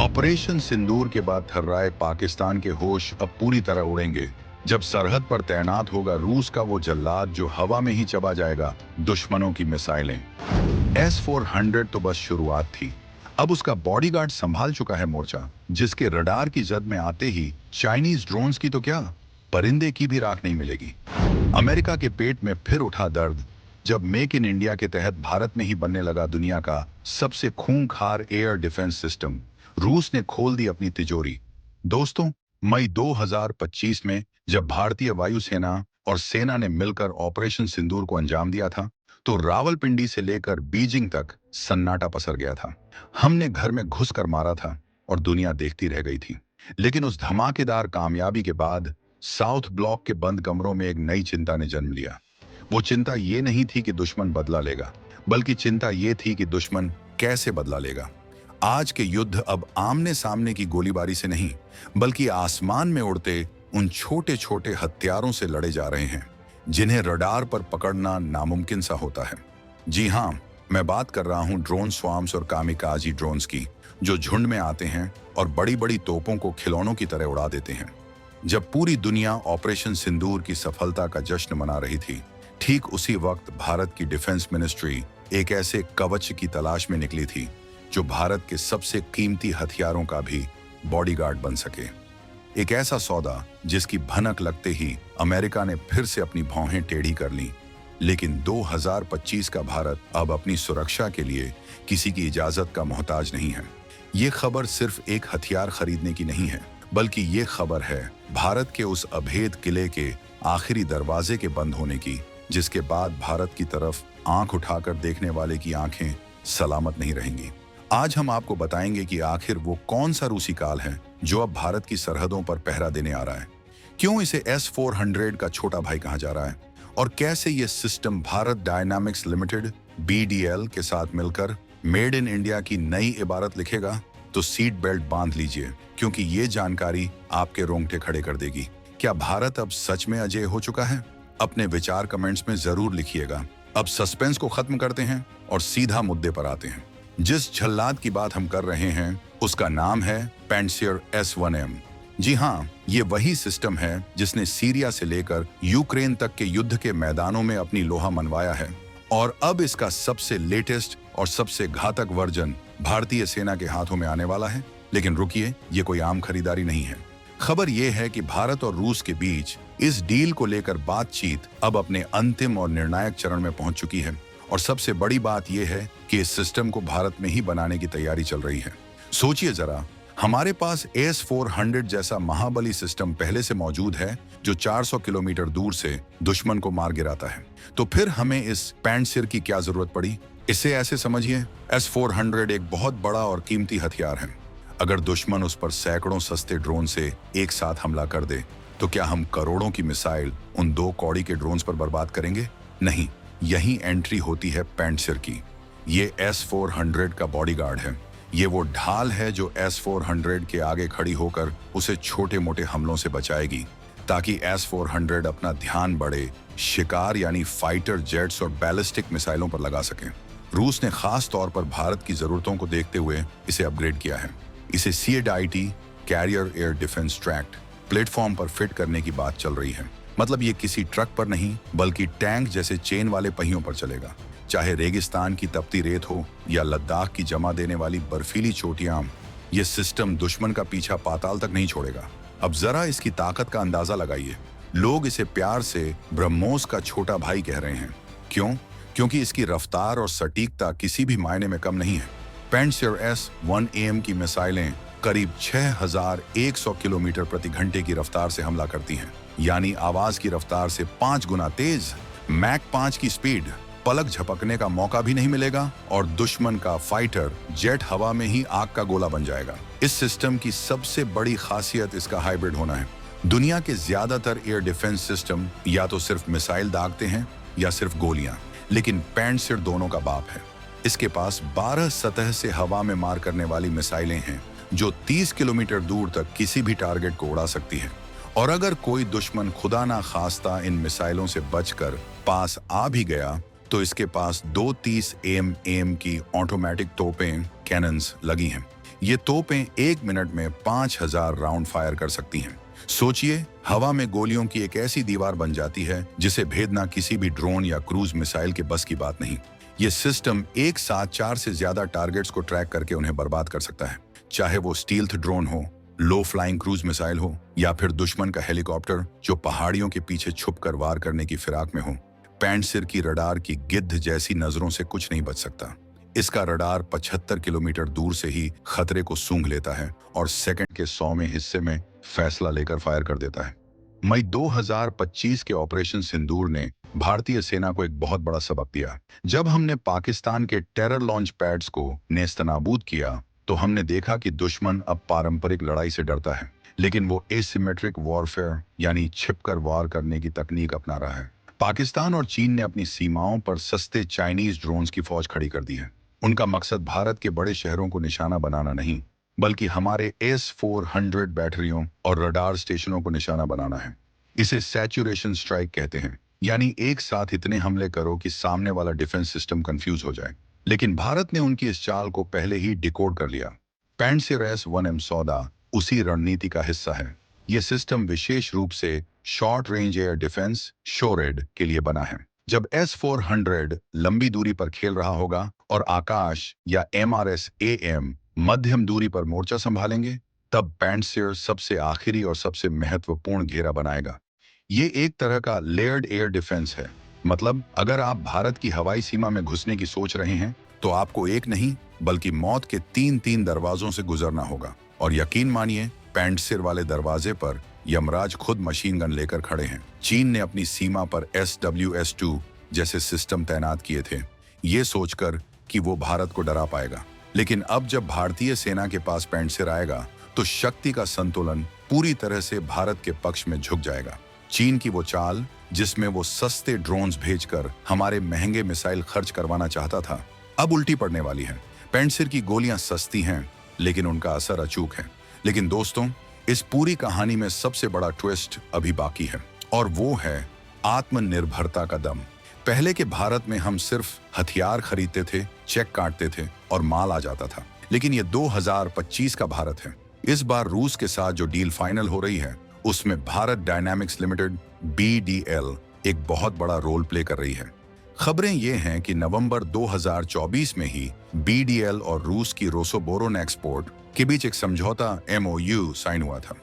Operation सिंदूर के बाद थर्राए पाकिस्तान के होश अब पूरी तरह उड़ेंगे जब सरहद पर तैनात होगा रूस का वो जल्लाद जो हवा में ही चबा जाएगा दुश्मनों की मिसाइलें। S-400 तो बस शुरुआत थी। अब उसका बॉडीगार्ड संभाल चुका है मोर्चा, जिसके रडार की जद में आते ही चाइनीज ड्रोन्स की तो क्या, परिंदे की भी राख नहीं मिलेगी। अमेरिका के पेट में फिर उठा दर्द जब मेक इन इंडिया के तहत भारत में ही बनने लगा दुनिया का सबसे खूंखार एयर डिफेंस सिस्टम। रूस ने खोल दी अपनी तिजोरी। दोस्तों, मई 2025 में जब भारतीय वायुसेना और सेना ने मिलकर ऑपरेशन सिंदूर को अंजाम दिया था, तो रावलपिंडी से लेकर बीजिंग तक सन्नाटा पसर गया था। हमने घर में घुस कर मारा था और दुनिया देखती रह गई थी। लेकिन उस धमाकेदार कामयाबी के बाद साउथ ब्लॉक के बंद कमरों में एक नई चिंता ने जन्म लिया। वो चिंता ये नहीं थी कि दुश्मन बदला लेगा, बल्कि चिंता ये थी कि दुश्मन कैसे बदला लेगा। आज के युद्ध अब आमने सामने की गोलीबारी से नहीं, बल्कि आसमान में उड़ते उन छोटे छोटे हथियारों से लड़े जा रहे हैं, जिन्हें रडार पर पकड़ना नामुमकिन सा होता है। जी हाँ, मैं बात कर रहा हूं ड्रोन स्वार्म्स और कामिकाजी ड्रोन्स की, जो झुंड में आते हैं और बड़ी बड़ी तोपों को खिलौनों की तरह उड़ा देते हैं। जब पूरी दुनिया ऑपरेशन सिंदूर की सफलता का जश्न मना रही थी, ठीक उसी वक्त भारत की डिफेंस मिनिस्ट्री एक ऐसे कवच की तलाश में निकली थी जो भारत के सबसे कीमती हथियारों का भी बॉडीगार्ड बन सके। एक ऐसा सौदा जिसकी भनक लगते ही अमेरिका ने फिर से अपनी भौहें टेढ़ी कर लीं। लेकिन 2025 का भारत अब अपनी सुरक्षा के लिए किसी की इजाजत का मोहताज नहीं है। ये खबर सिर्फ एक हथियार खरीदने की नहीं है, बल्कि ये खबर है भारत के उस अभेद किले के आखिरी दरवाजे के बंद होने की, जिसके बाद भारत की तरफ आंख उठाकर देखने वाले की आंखें सलामत नहीं रहेंगी। आज हम आपको बताएंगे कि आखिर वो कौन सा रूसी काल है जो अब भारत की सरहदों पर पहरा देने आ रहा है, क्यों इसे S-400 का छोटा भाई कहा जा रहा है, और कैसे ये system Bharat dynamics limited BDL के साथ मिलकर मेड इन इंडिया की नई इबारत लिखेगा। तो सीट बेल्ट बांध लीजिए, क्योंकि ये जानकारी आपके रोंगटे खड़े कर देगी। क्या भारत अब सच में अजेय हो चुका है? अपने विचार कमेंट्स में जरूर लिखिएगा। अब सस्पेंस को खत्म करते हैं और सीधा मुद्दे पर आते हैं। जिस जल्लाद की बात हम कर रहे हैं उसका नाम है पैंट्सियर S-1M। जी हाँ, ये वही सिस्टम है जिसने सीरिया से लेकर यूक्रेन तक के युद्ध के मैदानों में अपनी लोहा मनवाया है, और अब इसका सबसे लेटेस्ट और सबसे घातक वर्जन भारतीय सेना के हाथों में आने वाला है। लेकिन रुकिए, ये कोई आम खरीदारी नहीं है। खबर यह है कि भारत और रूस के बीच इस डील को लेकर बातचीत अब अपने अंतिम और निर्णायक चरण में पहुंच चुकी है, और सबसे बड़ी बात यह है कि इस सिस्टम को भारत में ही बनाने की तैयारी चल रही है। सोचिए जरा, हमारे पास S-400 जैसा महाबली सिस्टम पहले से मौजूद है जो 400 किलोमीटर दूर से दुश्मन को मार गिराता है, तो फिर हमें इस पैंट्सियर की क्या जरूरत पड़ी? इसे ऐसे समझिए, S-400 एक बहुत बड़ा और कीमती हथियार है। अगर दुश्मन उस पर सैकड़ों सस्ते ड्रोन से एक साथ हमला कर दे, तो क्या हम करोड़ों की मिसाइल उन 2 कौड़ी के ड्रोन्स पर बर्बाद करेंगे? नहीं, यही एंट्री होती है पैंट्सियर की। ये S-400 का बॉडीगार्ड है। ये वो ढाल है जो S-400 के आगे खड़ी होकर उसे छोटे मोटे हमलों से बचाएगी, ताकि S-400 अपना ध्यान बड़े शिकार यानी फाइटर जेट्स और बैलिस्टिक मिसाइलों पर लगा सके। रूस ने खास तौर पर भारत की जरूरतों को देखते हुए इसे अपग्रेड किया है। इसे CADIT carrier air defence tracked platform पर फिट करने की बात चल रही है। मतलब ये किसी ट्रक पर नहीं, बल्कि टैंक जैसे चेन वाले पहियों पर चलेगा। चाहे रेगिस्तान की तपती रेत हो या लद्दाख की जमा देने वाली बर्फीली चोटियां, ये सिस्टम दुश्मन का पीछा पाताल तक नहीं छोड़ेगा। अब जरा इसकी ताकत का अंदाजा लगाइए। लोग इसे प्यार से ब्रह्मोस का छोटा भाई कह रहे हैं। क्यों? क्योंकि इसकी रफ्तार और सटीकता किसी भी मायने में कम नहीं है। पैंट्सियर S-1AM की मिसाइलें करीब 6100 किलोमीटर प्रति घंटे की रफ्तार से हमला करती हैं, यानी आवाज की रफ्तार से 5 गुना तेज। मैक 5 की स्पीड, पलक झपकने का मौका भी नहीं मिलेगा और दुश्मन का फाइटर जेट हवा में ही आग का गोला बन जाएगा। इस सिस्टम की सबसे बड़ी खासियत इसका हाइब्रिड होना है। दुनिया के ज्यादातर एयर डिफेंस सिस्टम या तो सिर्फ मिसाइल दागते हैं या सिर्फ गोलियां, लेकिन पैंट्सियर दोनों का बाप है। इसके पास 12 सतह से हवा में मार करने वाली मिसाइलें हैं जो 30 किलोमीटर दूर तक किसी भी टारगेट को उड़ा सकती है। और अगर कोई दुश्मन खुदा ना खास्ता इन मिसाइलों से बचकर पास आ भी गया, तो इसके पास 230 AIM की ऑटोमेटिक तोपें कैनन्स लगी हैं। ये तोपें 1 मिनट में 5000 राउंड फायर कर सकती हैं। सोचिए, हवा में गोलियों की एक ऐसी दीवार बन जाती है जिसे भेदना किसी भी ड्रोन या क्रूज मिसाइल के बस की बात नहीं। ये सिस्टम एक साथ 4 से ज्यादा टारगेट्स को ट्रैक करके उन्हें बर्बाद कर सकता है, चाहे वो स्टील्थ ड्रोन हो, लो फ्लाइंग क्रूज मिसाइल हो या फिर दुश्मन का हेलीकॉप्टर जो पहाड़ियों के पीछे छुपकर वार करने की फिराक में हो। पैंट सिर की रडार की गिद्ध जैसी नजरों से कुछ नहीं बच सकता। इसका रडार 75 किलोमीटर दूर से ही खतरे को सूंघ लेता है और सेकंड के 100वें हिस्से में फैसला लेकर फायर कर देता है। मई 2025 के ऑपरेशन सिंदूर ने भारतीय सेना को एक बहुत बड़ा सबक दिया। जब हमने पाकिस्तान के टेरर लॉन्च पैड्स को नेस्तनाबूद किया तो हमने देखा कि दुश्मन अब पारंपरिक लड़ाई से डरता है, लेकिन वो एसिमेट्रिक वॉरफेयर यानी छिपकर वार करने की तकनीक अपना रहा है। पाकिस्तान और चीन ने अपनी सीमाओं पर सस्ते चाइनीज ड्रोन्स की फौज खड़ी कर दी है। उनका मकसद भारत के बड़े शहरों को निशाना बनाना नहीं, बल्कि हमारे S-400 बैटरियों और रडार स्टेशनों को निशाना बनाना है। इसे सैचुरेशन स्ट्राइक कहते हैं, यानी एक साथ इतने हमले करो कि सामने वाला डिफेंस सिस्टम कंफ्यूज हो जाए। लेकिन भारत ने उनकी इस चाल को पहले ही डिकोड कर लिया। पैंटसिर S-1M सौदा उसी रणनीति का हिस्सा है। यह सिस्टम विशेष रूप से शॉर्ट रेंज एयर डिफेंस शोरेड के लिए बना है। जब S-400 लंबी दूरी पर खेल रहा होगा और आकाश या MRS-AM मध्यम दूरी पर मोर्चा संभालेंगे, तब पैंटसिर सबसे आखिरी और सबसे महत्वपूर्ण घेरा बनाएगा। ये एक तरह का लेयर्ड एयर डिफेंस है। मतलब अगर आप भारत की हवाई सीमा में घुसने की सोच रहे हैं तो आपको एक नहीं बल्कि मौत के 3 दरवाजों से गुजरना होगा। और यकीन मानिए, पैंटसिर वाले दरवाजे पर यमराज खुद मशीन गन लेकर खड़े हैं। चीन ने अपनी सीमा पर SWS-2 जैसे सिस्टम तैनात किए थे, ये सोचकर कि वो भारत को डरा पाएगा। लेकिन अब जब भारतीय सेना के पास पैंटसिर आएगा तो शक्ति का संतुलन पूरी तरह से भारत के पक्ष में झुक जाएगा। चीन की वो चाल जिसमें वो सस्ते ड्रोन्स भेजकर हमारे महंगे मिसाइल खर्च करवाना चाहता था, अब उल्टी पड़ने वाली है। पैंटसिर की गोलियां सस्ती हैं, लेकिन उनका असर अचूक है। लेकिन दोस्तों, इस पूरी कहानी में सबसे बड़ा ट्विस्ट अभी बाकी है, और वो है आत्मनिर्भरता का दम। पहले के भारत में हम सिर्फ हथियार खरीदते थे, चेक काटते थे और माल आ जाता था। लेकिन ये 2025 का भारत है। इस बार रूस के साथ जो डील फाइनल हो रही है, उसमें भारत डायनामिक्स लिमिटेड BDL एक बहुत बड़ा रोल प्ले कर रही है। खबरें ये हैं कि नवंबर 2024 में ही BDL और रूस की रोसोबोरोन एक्सपोर्ट के बीच एक समझौता MOU साइन हुआ था।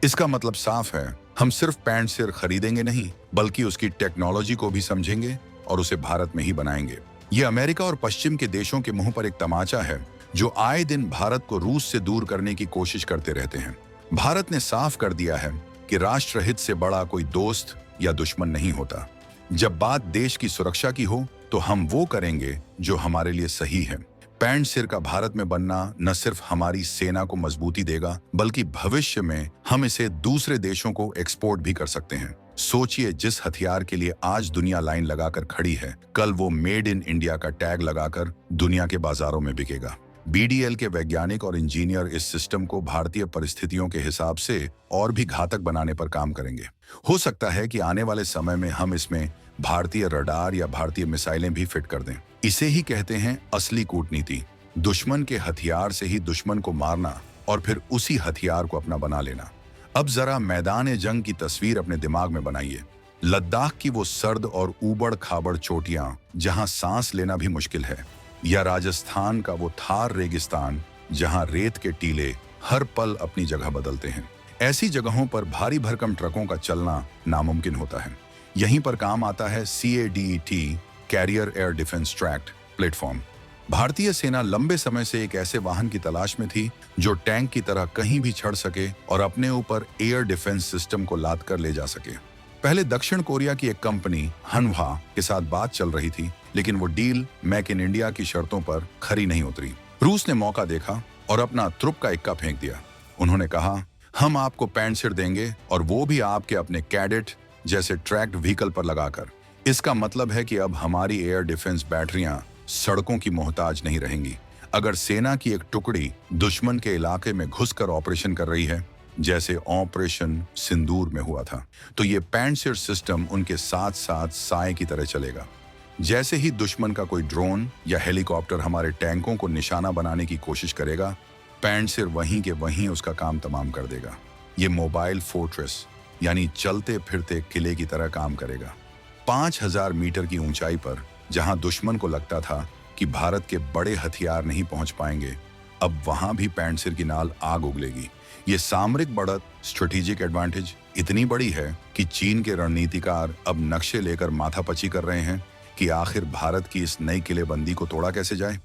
इसका मतलब साफ है, हम सिर्फ पैंटसिर खरीदेंगे नहीं, बल्कि उसकी टेक्नोलॉजी को भी समझेंगे और उसे भारत में ही बनाएंगे। ये अमेरिका और पश्चिम के देशों के मुंह पर एक तमाचा है जो आए दिन भारत को रूस से दूर करने की कोशिश करते रहते हैं। भारत ने साफ कर दिया है कि राष्ट्रहित से बड़ा कोई दोस्त या दुश्मन नहीं होता। जब बात देश की सुरक्षा की हो तो हम वो करेंगे जो हमारे लिए सही है। पैंटसिर का भारत में बनना न सिर्फ हमारी सेना को मजबूती देगा, बल्कि भविष्य में हम इसे दूसरे देशों को एक्सपोर्ट भी कर सकते हैं। सोचिए, जिस हथियार के लिए आज दुनिया लाइन लगाकर खड़ी है, कल वो मेड इन इंडिया का टैग लगाकर दुनिया के बाजारों में बिकेगा। BDL के वैज्ञानिक और इंजीनियर इस सिस्टम को भारतीय परिस्थितियों के हिसाब से और भी घातक बनाने पर काम करेंगे। हो सकता है कि आने वाले समय में हम इसमें भारतीय रडार या भारतीय मिसाइलें भी फिट कर दें। इसे ही कहते हैं असली कूटनीति। दुश्मन के हथियार से ही दुश्मन को मारना और फिर उसी हथियार को अपना बना लेना। अब जरा मैदान जंग की तस्वीर अपने दिमाग में बनाइए। लद्दाख की वो सर्द और ऊबड़ खाबड़ चोटियां जहां सांस लेना भी मुश्किल है, या राजस्थान का वो थार रेगिस्तान जहां रेत के टीले हर पल अपनी जगह बदलते हैं। ऐसी जगहों पर भारी भरकम ट्रकों का चलना नामुमकिन होता है। यहीं पर काम आता है CADET carrier air defence tracked platform. भारतीय सेना लंबे समय से एक ऐसे वाहन की तलाश में थी जो टैंक की तरह कहीं भी चढ़ सके और अपने ऊपर एयर डिफेंस सिस्टम को लाद कर ले जा सके। पहले दक्षिण कोरिया की एक कंपनी हनवा के साथ बात चल रही थी, लेकिन वो डील मेक इन इंडिया की शर्तों पर खरी नहीं उतरी। रूस ने मौका देखा और अपना तुरुप का इक्का फेंक दिया। उन्होंने कहा, हम आपको पैंटसिर देंगे और वो भी आपके अपने कैडेट जैसे ट्रैक्ड व्हीकल पर लगाकर। इसका मतलब है कि अब हमारी एयर डिफेंस बैटरियां सड़कों की मोहताज नहीं रहेंगी। अगर सेना की एक टुकड़ी दुश्मन के इलाके में घुसकर ऑपरेशन कर रही है, जैसे ऑपरेशन सिंदूर में हुआ था, तो ये पैंटसिर सिस्टम उनके साथ साथ साए की तरह चलेगा। जैसे ही दुश्मन का कोई ड्रोन या हेलीकॉप्टर हमारे टैंकों को निशाना बनाने की कोशिश करेगा, पैंट सिर वहीं के वहीं उसका काम तमाम कर देगा। ये मोबाइल फोर्ट्रेस यानी चलते फिरते किले की तरह काम करेगा। 5000 मीटर की ऊंचाई पर जहां दुश्मन को लगता था कि भारत के बड़े हथियार नहीं पहुंच पाएंगे, अब वहां भी पैंट सिर की नाल आग उगलेगी। ये सामरिक बढ़त, स्ट्रेटेजिक एडवांटेज इतनी बड़ी है कि चीन के रणनीतिकार अब नक्शे लेकर माथापच्ची कर रहे हैं कि आखिर भारत की इस नई किलेबंदी को तोड़ा कैसे जाए।